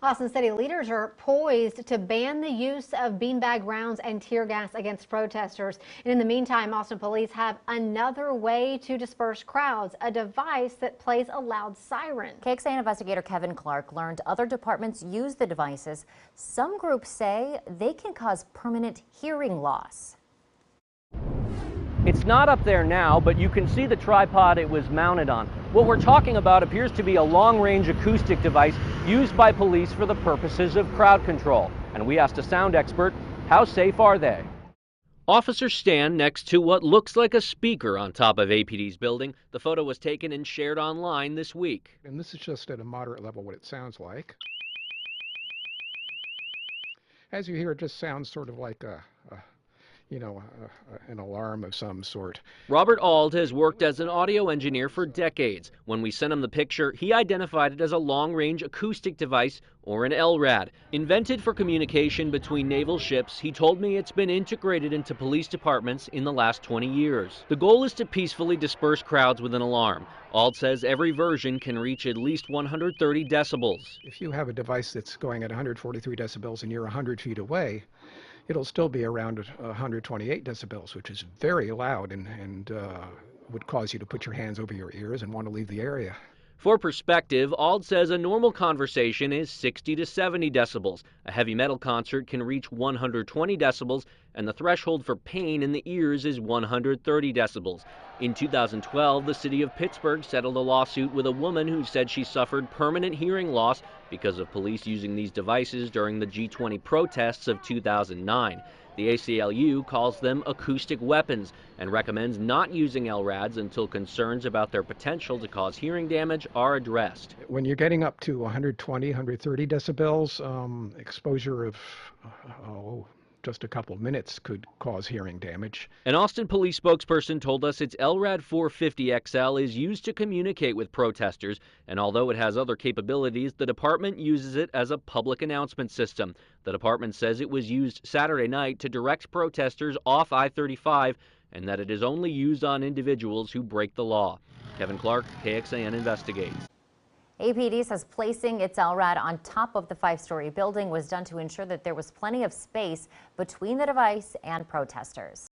Austin City leaders are poised to ban the use of beanbag rounds and tear gas against protesters. And in the meantime, Austin police have another way to disperse crowds, a device that plays a loud siren. KXAN investigator Kevin Clark learned other departments use the devices. Some groups say they can cause permanent hearing loss. It's not up there now, but you can see the tripod it was mounted on. What we're talking about appears to be a long-range acoustic device used by police for the purposes of crowd control. And we asked a sound expert, how safe are they? Officers stand next to what looks like a speaker on top of APD's building. The photo was taken and shared online this week. And this is just at a moderate level what it sounds like. As you hear, it just sounds sort of like an alarm of some sort. Robert Auld has worked as an audio engineer for decades. When we sent him the picture, he identified it as a long-range acoustic device, or an LRAD. Invented for communication between naval ships, he told me it's been integrated into police departments in the last 20 years. The goal is to peacefully disperse crowds with an alarm. Auld says every version can reach at least 130 decibels. If you have a device that's going at 143 decibels and you're 100 feet away, it'll still be around 128 decibels, which is very loud and would cause you to put your hands over your ears and want to leave the area. For perspective, Auld says a normal conversation is 60 to 70 decibels. A heavy metal concert can reach 120 decibels, and the threshold for pain in the ears is 130 decibels. In 2012, the city of Pittsburgh settled a lawsuit with a woman who said she suffered permanent hearing loss because of police using these devices during the G20 protests of 2009. The ACLU calls them acoustic weapons and recommends not using LRADs until concerns about their potential to cause hearing damage are addressed. When you're getting up to 120, 130 decibels, exposure of just a couple of minutes could cause hearing damage. An Austin police spokesperson told us its LRAD 450 XL is used to communicate with protesters, and although it has other capabilities, the department uses it as a public announcement system. The department says it was used Saturday night to direct protesters off I-35 and that it is only used on individuals who break the law. Kevin Clark, KXAN investigates. APD says placing its LRAD on top of the 5-story building was done to ensure that there was plenty of space between the device and protesters.